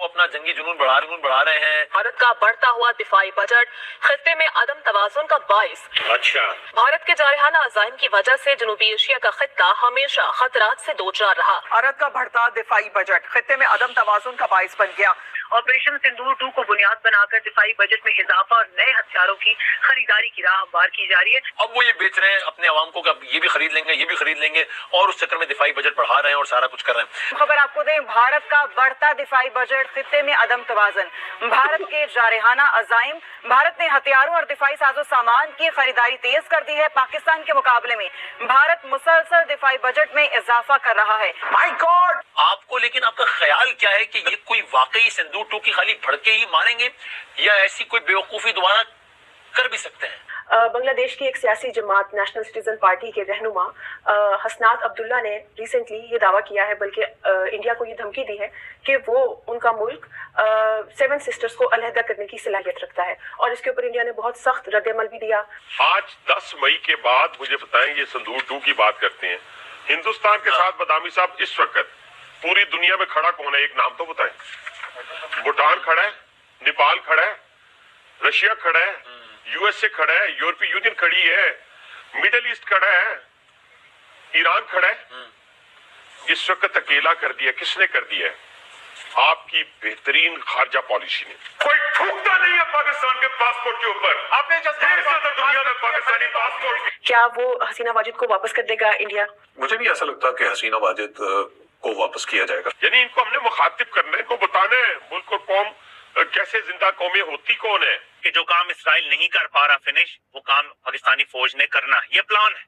अपना जंगी जुनून बढ़ा रहे हैं। भारत का बढ़ता हुआ दिफाई बजट खत्ते में अदम तवाजुन का बाइस। अच्छा, भारत के जारहाना अज़ाइम की वजह से जनूबी एशिया का खित्ता हमेशा खतरात से दोचार रहा। भारत का बढ़ता दिफाई बजट खत्ते में अदम तवाजुन का बाइस बन गया। ऑपरेशन सिंदूर 2 को बुनियाद बनाकर दिफाई बजट में इजाफा और नए हथियारों की खरीदारी की राह हमवार की जा रही है। अब वो ये बेच रहे हैं अपने अवाम को कि अब ये भी खरीद लेंगे, ये भी खरीद लेंगे, और उस चक्कर में दिफाई बजट बढ़ा रहे हैं और सारा कुछ कर रहे हैं। खबर आपको दें, भारत का बढ़ता दिफाई बजट खित्ते में अदम तवाज़ुन। भारत के जारहाना अज़ाइम, भारत ने हथियारों और दिफाई साजो सामान की खरीदारी तेज कर दी है। पाकिस्तान के मुकाबले में भारत मुसलसल दिफाई बजट में इजाफा कर रहा है। My God! आपको लेकिन आपका ख्याल क्या है कि ये कोई वाकई सिंदूर 2 की खाली भड़के ही मारेंगे या ऐसी कोई बेवकूफी दोबारा कर भी सकते हैं? बांग्लादेश की एक सियासी जमात नेशनल सिटीजन पार्टी के रहनुमा हसनात अब्दुल्ला ने रिसेंटली ये दावा किया है, बल्कि इंडिया को ये धमकी दी है कि वो उनका मुल्क 7 सिस्टर्स को अलहदा करने की सलाहियत रखता है, और इसके ऊपर इंडिया ने बहुत सख्त रद्द-ए-अमल भी दिया। आज 10 मई के बाद मुझे बताएं, ये सिंदूर 2 की बात करते हैं, हिंदुस्तान के साथ बदामी साहब इस वक्त पूरी दुनिया में खड़ा कौन है? एक नाम तो बताएं। भूटान खड़ा है, नेपाल खड़ा है, रशिया खड़ा है, यूएसए खड़ा है, यूरोपीय यूनियन खड़ी है, मिडिल ईस्ट खड़ा है, ईरान खड़ा है। इस वक्त अकेला कर दिया, किसने कर दिया है? आपकी बेहतरीन खारजा पॉलिसी ने। कोई ठूकता नहीं है पाकिस्तान के पासपोर्ट के ऊपर। आपने दुनिया में पाकिस्तानी पासपोर्ट। क्या वो हसीना वाजिद को वापस कर देगा इंडिया? मुझे भी ऐसा लगता है कि हसीना वाजिद को वापस किया जाएगा। यानी इनको हमने मुखातिब करना है, इनको बताना है मुल्क और कौम कैसे जिंदा कौमें होती कौन है। कि जो काम इसराइल नहीं कर पा रहा फिनिश, वो काम पाकिस्तानी फौज ने करना, ये प्लान है।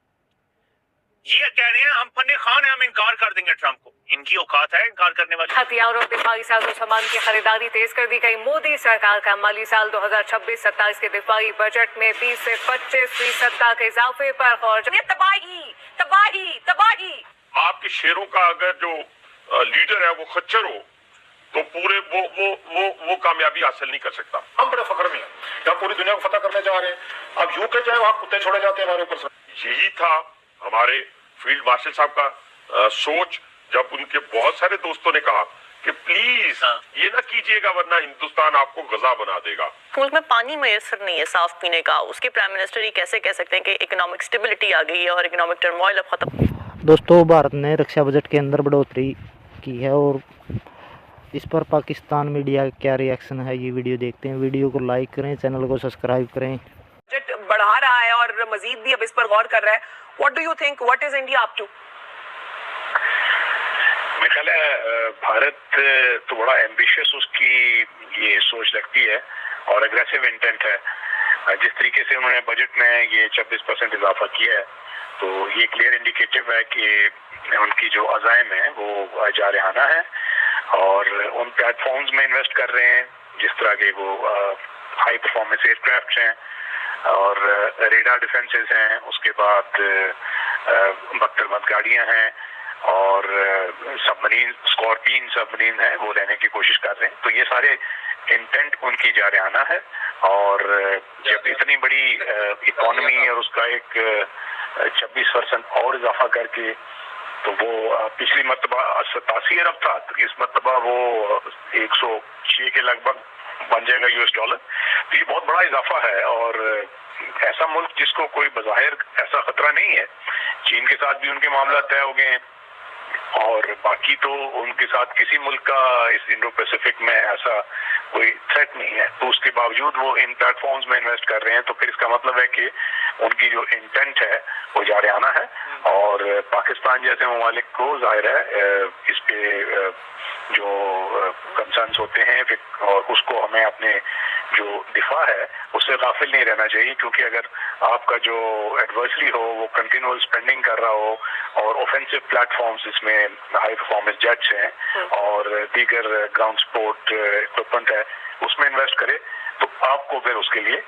ये कह रहे हैं हम फन्ने खान है, हम इनकार कर देंगे ट्रंप को। इनकी औकात है इनकार करने वाली। हथियार और दिफाई साजो सामान की खरीदारी तेज कर दी गई। मोदी सरकार का माली साल 2026-27 के दिफाई बजट में 20 से 25% तक इजाफे पर गौर। तबाही तबाही तबाही। आपके शेरों का अगर जो लीडर है वो खच्चर हो तो पूरे वो कामयाबी हासिल नहीं कर सकता। हम बड़े फख्र में हैं, हम पूरी दुनिया को फतह करने जा रहे हैं। अब यूके जाए वहाँ कुत्ते छोड़े जाते हैं हमारे ऊपर से। यही था हमारे फील्ड मार्शल साहब का सोच, जब उनके बहुत सारे दोस्तों ने कहा कि प्लीज ये ना कीजिएगा वरना हिंदुस्तान आपको गजा बना देगा। मुल्क में पानी मैसर नहीं है साफ पीने का। उसके प्राइम मिनिस्टर ही कैसे कह सकते हैं कि इकोनॉमिक स्टेबिलिटी आ गई है और इकोनॉमिक टर्मोइल अब खत्म। दोस्तों, भारत ने रक्षा बजट के अंदर बढ़ोतरी की है और इस पर पाकिस्तान मीडिया का क्या रिएक्शन है, ये वीडियो देखते हैं। वीडियो को लाइक करें, चैनल को सब्सक्राइब करें। बजट बढ़ा रहा है और मजीद भी अब इस पर गौर कर रहा है। What do you think, what is India up to? मेरे ख्याल है भारत तो बड़ा एम्बिशियस उसकी ये सोच लगती है और अग्रेसिव इंटेंट है। जिस तरीके से उन्होंने बजट में ये 26% इजाफा किया है, तो ये क्लियर इंडिकेटिव है कि उनकी जो अज़ाइम है वो जारहाना है और उन प्लेटफॉर्म्स में इन्वेस्ट कर रहे हैं जिस तरह के वो हाई परफॉर्मेंस एयरक्राफ्ट हैं और रेडार डिफेंसेस हैं, उसके बाद बख्तरबंद गाड़ियां हैं और सबमरीन स्कॉर्पियन सबमरीन है वो लेने की कोशिश कर रहे हैं। तो ये सारे इंटेंट उनकी जारहाना है और जब इतनी बड़ी इकोनॉमी और उसका एक 26% और इजाफा करके, तो वो पिछली मरतबा 87 अरब था, तो इस मरतबा वो 106 के लगभग बन जाएगा यूएस डॉलर। तो ये बहुत बड़ा इजाफा है और ऐसा मुल्क जिसको कोई बज़ाहिर ऐसा खतरा नहीं है। चीन के साथ भी उनके मामला तय हो गए हैं और बाकी तो उनके साथ किसी मुल्क का इस इंडो पैसिफिक में ऐसा कोई थ्रेट नहीं है। तो उसके बावजूद वो इन प्लेटफॉर्म्स में इन्वेस्ट कर रहे हैं, तो फिर इसका मतलब है कि उनकी जो इंटेंट है वो जारहाना है और पाकिस्तान जैसे ममालिक को जाहिर है इस पे जो कंसर्न्स होते हैं फिर, और उसको हमें अपने जो दिफा है उससे गाफिल नहीं रहना चाहिए, क्योंकि अगर आपका जो एडवर्सरी हो वो कंटिन्यूअल स्पेंडिंग कर रहा हो और ऑफेंसिव प्लेटफॉर्म्स इसमें हाई परफॉर्मेंस जेट्स हैं और दीगर ग्राउंड सपोर्ट इक्विपमेंट है उसमें इन्वेस्ट करे, तो आपको फिर उसके लिए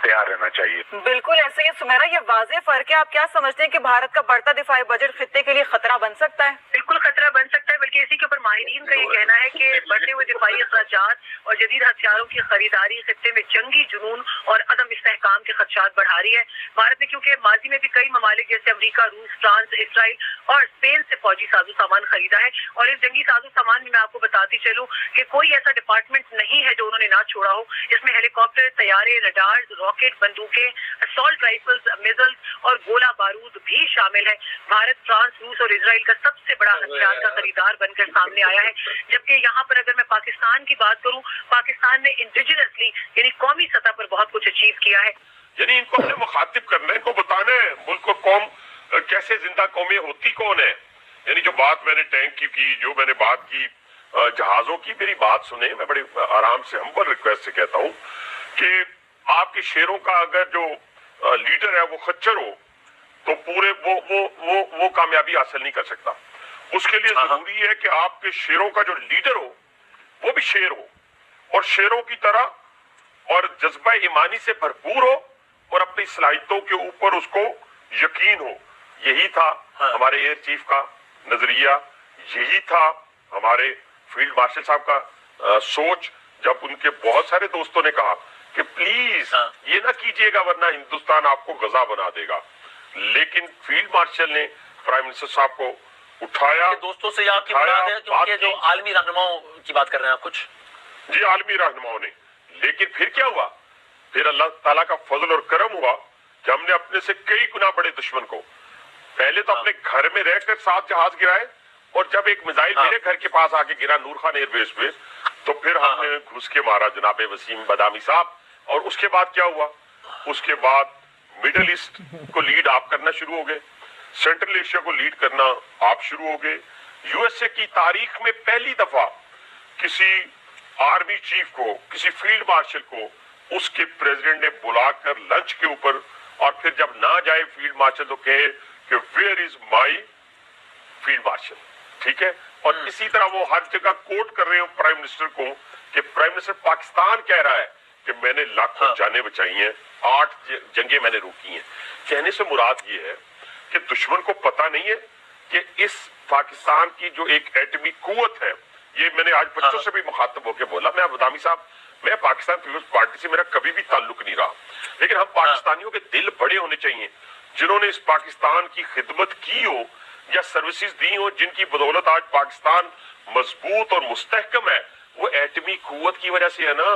तैयार रहना चाहिए। बिल्कुल ऐसे ही सुमेरा, ये वाज़ेह फर्क है। आप क्या समझते हैं कि भारत का बढ़ता दिफाई बजट खित्ते के लिए खतरा बन सकता है? बिल्कुल खतरा बन सकता है, बल्कि इसी के ऊपर माहिरीन का ये कहना है कि बढ़ते हुए दिफाई अखराजात और जदीद हथियारों की खरीदारी खित्ते में जंगी जुनून और अदम इस्तेहकाम के खदशात बढ़ा रही है। भारत ने क्योंकि माजी में भी कई ममालिक जैसे अमेरिका, रूस, फ्रांस, इसराइल और स्पेन से फौजी साजो सामान खरीदा है, और इस जंगी साजो सामान में मैं आपको बताती चलूं कि कोई ऐसा डिपार्टमेंट नहीं है जो उन्होंने ना छोड़ा हो। इसमें हेलीकॉप्टर, तैयारे, रडार, रॉकेट, बंदूकें, असॉल्ट राइफल्स, मिसाइल्स और गोला बारूद भी शामिल है। भारत फ्रांस, रूस और इसराइल का सबसे बड़ा हथियार का खरीदार बनकर सामने आया है। जबकि यहाँ पर अगर मैं पाकिस्तान की बात करूँ, पाकिस्तान ने इंडिजिनसली यानी कौमी सतह पर बहुत कुछ अचीव किया है। यानी इनको अपने मुखातिब करना है, इनको बताना है मुल्क और कौम कैसे जिंदा कौमें होती कौन है। यानी जो बात मैंने टैंक की, जो मैंने बात की जहाजों की, मेरी बात सुने, मैं बड़े आराम से हम्बल रिक्वेस्ट से कहता हूँ कि आपके शेरों का अगर जो लीडर है वो खच्चर हो तो पूरे वो कामयाबी हासिल नहीं कर सकता। उसके लिए जरूरी है कि आपके शेरों का जो लीडर हो वो भी शेर हो, और शेरों की तरह और जज्बा ईमानी से भरपूर हो, और अपनी सलाहियतों के ऊपर उसको यकीन हो। यही था हमारे एयर चीफ का नजरिया, यही था हमारे फील्ड मार्शल साहब का सोच, जब उनके बहुत सारे दोस्तों ने कहा कि प्लीज ये ना कीजिएगा वरना हिंदुस्तान आपको गजा बना देगा। लेकिन फील्ड मार्शल ने प्राइम मिनिस्टर साहब को उठाया। दोस्तों से आपकी मुराद है क्योंकि जो आलमी रहनुमाओं की बात कर रहे हैं आप कुछ? जी, आलमी रहनुमाओं ने। लेकिन फिर क्या हुआ? फिर अल्लाह ताला का फजल और करम हुआ कि हमने अपने से कई गुना बड़े दुश्मन को पहले तो अपने घर में रहकर 7 जहाज गिराए, और जब एक मिसाइल मेरे घर के पास आके गिरा नूर खान एयरबेस पे, तो फिर हमने घुस के मारा जनाब वसीम बदामी साहब। और उसके बाद क्या हुआ? उसके बाद मिडिल ईस्ट को लीड आप करना शुरू हो गए, सेंट्रल एशिया को लीड करना आप शुरू हो गए। यूएसए की तारीख में पहली दफा किसी आर्मी चीफ को, किसी फील्ड मार्शल को उसके प्रेसिडेंट ने बुलाकर लंच के ऊपर, और फिर जब ना जाए फील्ड मार्शल तो कहे कि where is my field marshal. ठीक है, और इसी तरह वो हर जगह कोट कर रहे हो प्राइम मिनिस्टर को कि प्राइम मिनिस्टर पाकिस्तान कह रहा है कि मैंने लाखों जानें बचाई हैं, 8 जंगें मैंने रोकी हैं। कहने से मुराद ये है कि दुश्मन को पता नहीं है कि इस पाकिस्तान की जो एक एटमी कुव्वत है, ये मैंने आज बच्चों से भी मुखातब होकर बोला। मैं बदामी साहब, मैं पाकिस्तान पीपुल्स पार्टी से मेरा कभी भी ताल्लुक नहीं रहा, लेकिन हम पाकिस्तानियों के दिल बड़े होने चाहिए जिन्होंने इस पाकिस्तान की खिदमत की हो या सर्विसेज दी हो, जिनकी बदौलत आज पाकिस्तान मजबूत और मुस्तहकम है। वो एटमी कुव्वत की वजह से है ना।